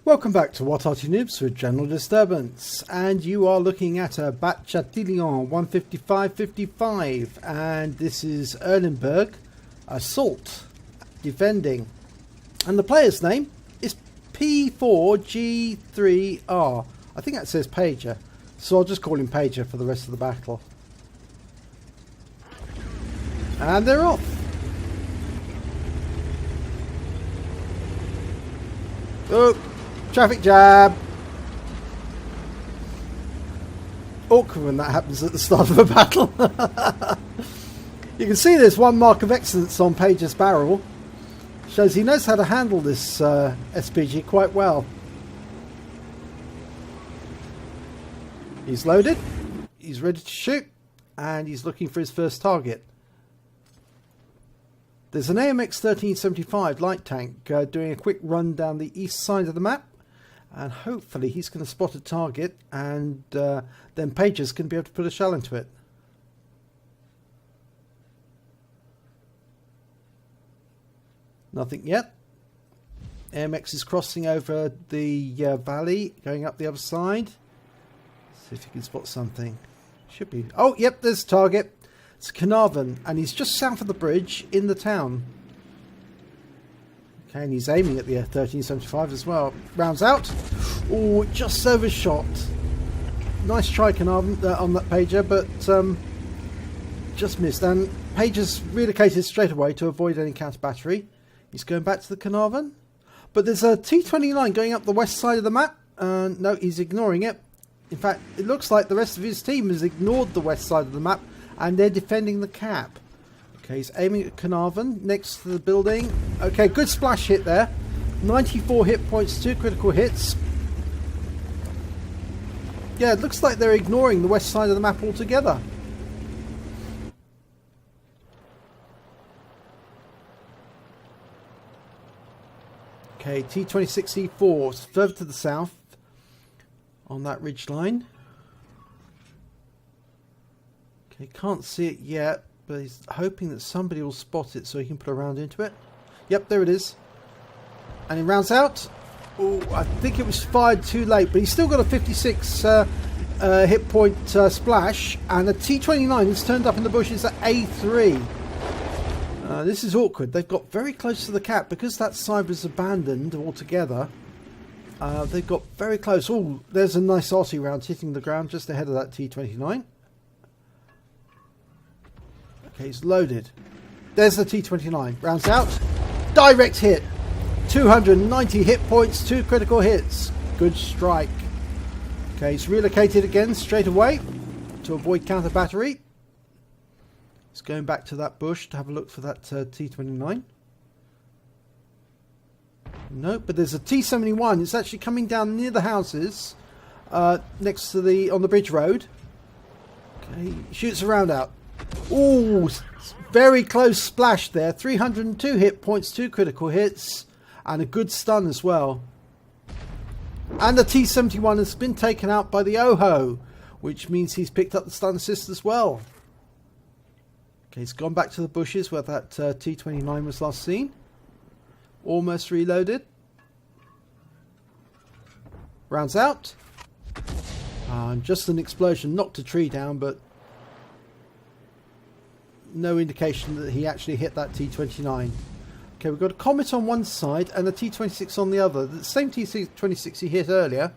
Welcome back to What Arty Noobs with General Disturbance, and you are looking at a Bat Châtillon 155-55, and this is Erlenberg Assault defending, and the player's name is P4G3R. I think that says Pager, so I'll just call him Pager for the rest of the battle. And they're off. Oh, traffic jam. Awkward when that happens at the start of a battle. You can see there's one mark of excellence on Pager's barrel. Shows he knows how to handle this SPG quite well. He's loaded, he's ready to shoot, and he's looking for his first target. There's an AMX 1375 light tank doing a quick run down the east side of the map, and hopefully he's going to spot a target, and then Pager's going to be able to put a shell into it. Nothing yet. AMX is crossing over the valley, going up the other side. See if he can spot something. Should be. Oh, yep, there's a target. It's Carnarvon, and he's just south of the bridge in the town. Okay, and he's aiming at the 1375 as well. Rounds out. Oh, just overshot. Nice try, Carnarvon, on that Pager, but just missed. And Pager's relocated straight away to avoid any counter battery. He's going back to the Carnarvon. But there's a T29 going up the west side of the map. No, he's ignoring it. In fact, it looks like the rest of his team has ignored the west side of the map, and they're defending the cap. Okay, he's aiming at Carnarvon next to the building. Okay, good splash hit there. 94 hit points, 2 critical hits. Yeah, it looks like they're ignoring the west side of the map altogether. Okay, T26E4 is further to the south on that ridge line. Okay, can't see it yet, but he's hoping that somebody will spot it so he can put a round into it. Yep, there it is. And he rounds out. Oh, I think it was fired too late, but he's still got a 56 hit point splash, and a T29 has turned up in the bushes at A3. This is awkward. They've got very close to the cap because that side was abandoned altogether. They've got very close. Oh, there's a nice Arty round hitting the ground just ahead of that T29. Okay, he's loaded. There's the T29. Rounds out. Direct hit. 290 hit points, 2 critical hits. Good strike. Okay, he's relocated again straight away to avoid counter battery. He's going back to that bush to have a look for that T29. No, but there's a T71. It's actually coming down near the houses, next to on the bridge road. Okay, shoots a round out. Oh, very close splash there. 302 hit points, 2 critical hits, and a good stun as well. And the T71 has been taken out by the OHO, which means he's picked up the stun assist as well. Okay, he's gone back to the bushes where that T29 was last seen. Almost reloaded. Rounds out. Just an explosion. Knocked a tree down, but no indication that he actually hit that T29. Okay, we've got a Comet on one side and a T26 on the other. The same T26 he hit earlier.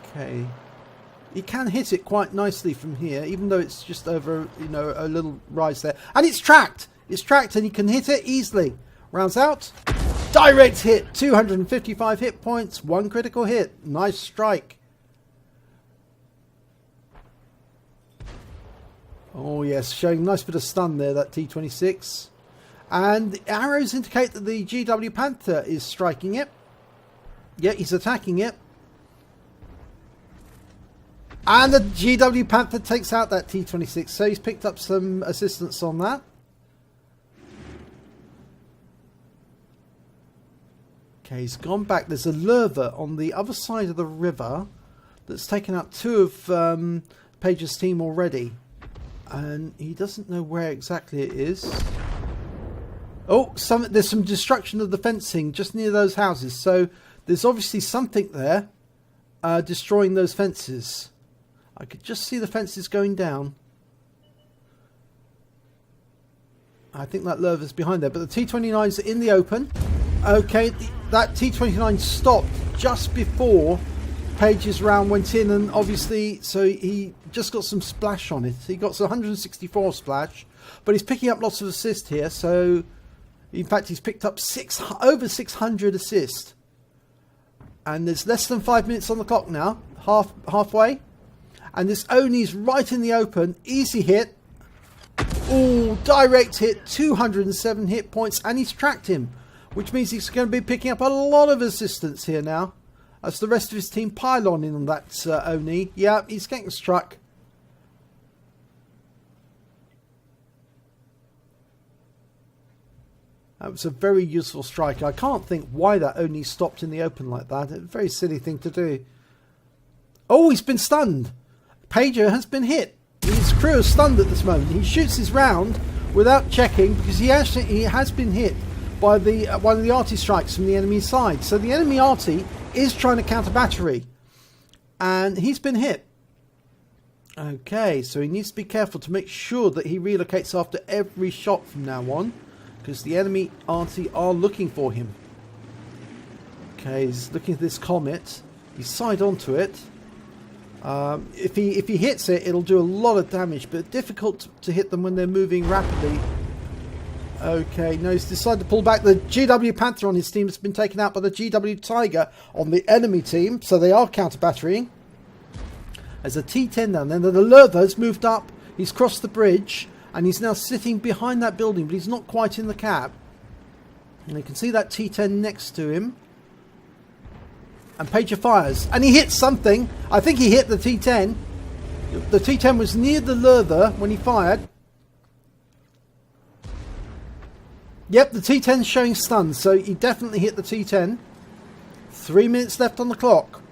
Okay. He can hit it quite nicely from here, even though it's just over, you know, a little rise there. And it's tracked! It's tracked and he can hit it easily. Rounds out. Direct hit. 255 hit points, 1 critical hit. Nice strike. Oh yes, showing a nice bit of stun there, that T26. And the arrows indicate that the GW Panther is striking it. Yeah, he's attacking it. And the GW Panther takes out that T26, so he's picked up some assistance on that. Okay, he's gone back. There's a lurver on the other side of the river that's taken out 2 of Pager's team already. And he doesn't know where exactly it is. Oh, there's some destruction of the fencing just near those houses. So There's obviously something there destroying those fences. I could just see the fences going down. I think that Lerva's behind there, but the T-29's in the open. Okay, that T-29 stopped just before Page's round went in, and obviously, so he just got some splash on it. He got 164 splash, but he's picking up lots of assist here. So, in fact, he's picked up over 600 assist, and there's less than 5 minutes on the clock now, halfway, and this Oni's right in the open, easy hit. Oh, direct hit, 207 hit points, and he's tracked him, which means he's going to be picking up a lot of assistance here now, as the rest of his team pile on in on that Oni. Yeah, he's getting struck. That was a very useful strike. I can't think why that Oni stopped in the open like that. A very silly thing to do. Oh, he's been stunned. Pager has been hit. His crew is stunned at this moment. He shoots his round without checking because he has been hit by the one of the Arty strikes from the enemy side. So the enemy Arty is trying to counter battery, and he's been hit. Okay, so he needs to be careful to make sure that he relocates after every shot from now on, because the enemy Arty are looking for him. Okay, he's looking at this comet. He's side onto it. If he hits it, it'll do a lot of damage, but difficult to hit them when they're moving rapidly. Okay, no, he's decided to pull back. The GW Panther on his team has been taken out by the GW Tiger on the enemy team, so they are counter-batterying. There's a T-10 down there. The Lerva's moved up. He's crossed the bridge, and he's now sitting behind that building, but he's not quite in the cab. And you can see that T-10 next to him. And Pager fires, and he hits something. I think he hit the T-10. The T-10 was near the Lerva when he fired. Yep, the T-10's showing stunned, so he definitely hit the T-10. 3 minutes left on the clock.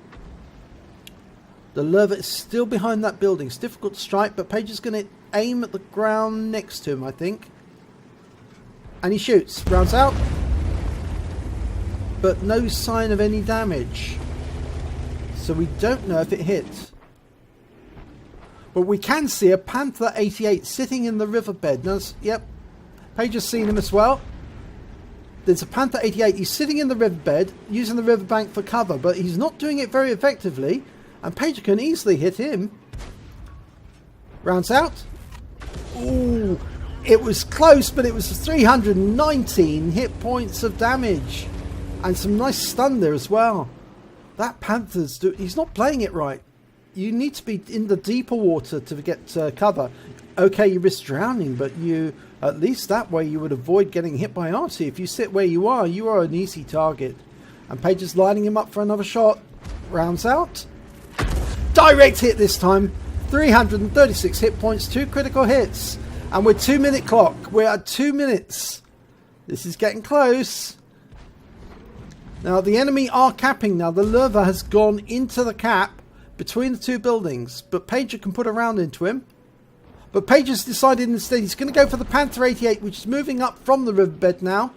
The Lerva is still behind that building. It's difficult to strike, but Pager's going to aim at the ground next to him, I think. And he shoots. Rounds out. But no sign of any damage. So we don't know if it hit. But we can see a Panther 88 sitting in the riverbed. Now, yep, Pager's seen him as well. There's a Panther 88. He's sitting in the riverbed, using the riverbank for cover, but he's not doing it very effectively. And Pager can easily hit him. Rounds out. Ooh, it was close, but it was 319 hit points of damage. And some nice stun there as well. That Panther's he's not playing it right. You need to be in the deeper water to get cover. Okay, you risk drowning, but you at least that way you would avoid getting hit by Arty. If you sit where you are an easy target. And Pager's lining him up for another shot. Rounds out. Direct hit this time. 336 hit points, 2 critical hits. And we're 2 minute clock. We're at 2 minutes. This is getting close. Now the enemy are capping now. The Lerva has gone into the cap between the two buildings, but Pager can put a round into him. But Pager's decided instead he's going to go for the Panther 88, which is moving up from the riverbed now.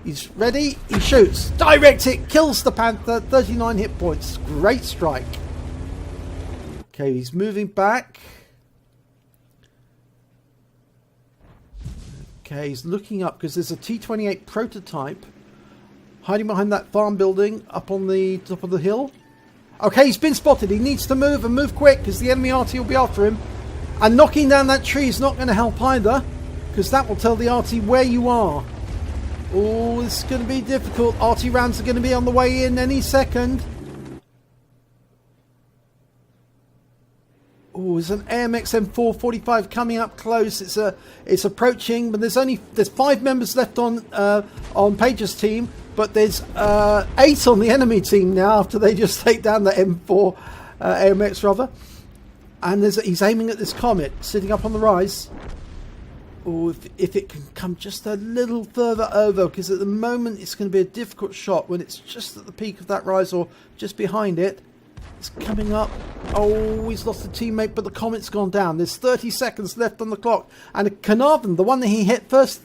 He's ready. He shoots. Direct hit. Kills the Panther. 39 hit points. Great strike. Okay, he's moving back. Okay, he's looking up because there's a T-28 prototype hiding behind that farm building up on the top of the hill. Okay, he's been spotted. He needs to move and move quick because the enemy Arty will be after him. And knocking down that tree is not going to help either, because that will tell the Arty where you are. Oh, this is going to be difficult. Arty rounds are going to be on the way in any second. Oh, there's an AMX M445 coming up close. It's approaching, but there's 5 members left on Pager's team. But there's 8 on the enemy team now after they just take down the M4 AMX rather. And he's aiming at this comet sitting up on the rise. Oh, if it can come just a little further over, because at the moment it's going to be a difficult shot when it's just at the peak of that rise or just behind it. It's coming up. Oh, he's lost a teammate, but the comet's gone down. There's 30 seconds left on the clock. And Carnarvon, the one that he hit first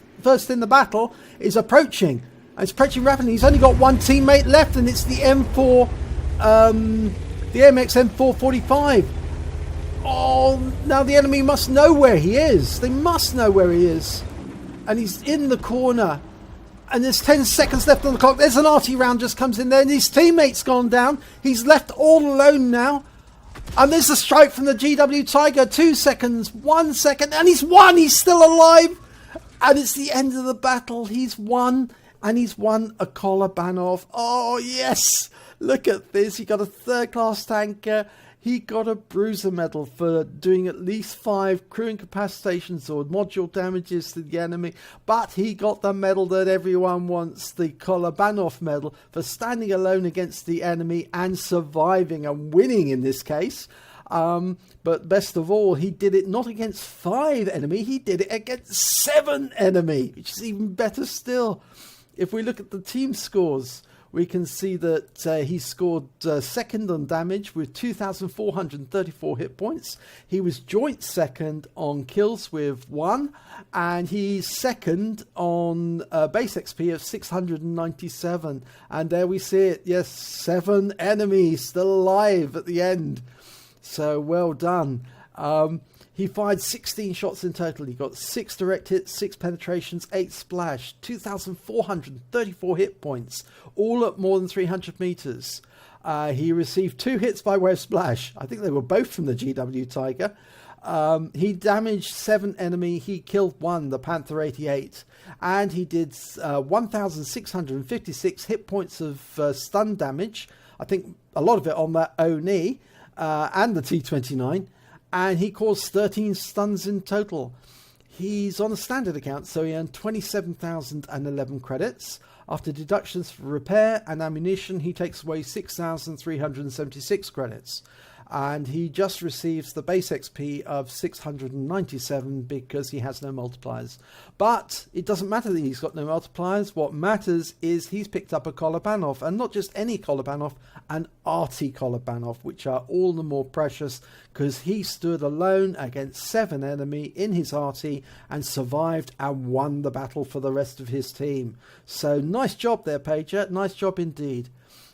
in the battle, is approaching. And it's approaching rapidly. He's only got one teammate left, and it's the M4, the MX M445. Oh, now the enemy must know where he is. They must know where he is. And he's in the corner. And there's 10 seconds left on the clock. There's an Arty round just comes in there, and his teammate's gone down. He's left all alone now. And there's a strike from the GW Tiger. 2 seconds, 1 second, and he's won. He's still alive. And it's the end of the battle. He's won, and he's won a Kolobanov. Oh, yes. Look at this. He got a third-class tanker. He got a Bruiser medal for doing at least 5 crew incapacitations or module damages to the enemy. But he got the medal that everyone wants, the Kolobanov medal, for standing alone against the enemy and surviving and winning in this case. But best of all, he did it not against 5 enemy, he did it against 7 enemy, which is even better still. If we look at the team scores, we can see that he scored second on damage with 2,434 hit points. He was joint second on kills with 1, and he's second on base XP of 697. And there we see it. Yes, 7 enemies still alive at the end. So well done. He fired 16 shots in total. He got 6 direct hits, 6 penetrations, 8 splash, 2,434 hit points, all at more than 300 meters. He received 2 hits by way of splash. I think they were both from the GW Tiger. He damaged 7 enemy. He killed 1, the Panther 88. And he did 1,656 hit points of stun damage. I think a lot of it on that Oni and the T-29. And he caused 13 stuns in total. He's on a standard account, so he earned 27,011 credits. After deductions for repair and ammunition, he takes away 6,376 credits. And he just receives the base XP of 697 because he has no multipliers. But it doesn't matter that he's got no multipliers. What matters is he's picked up a Kolobanov, and not just any Kolobanov, an Arty Kolobanov, which are all the more precious because he stood alone against 7 enemy in his Arty and survived and won the battle for the rest of his team. So nice job there, Pager. Nice job indeed.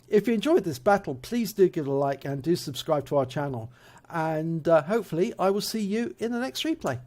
If you enjoyed this battle, please do give it a like and do subscribe to our channel. And hopefully I will see you in the next replay.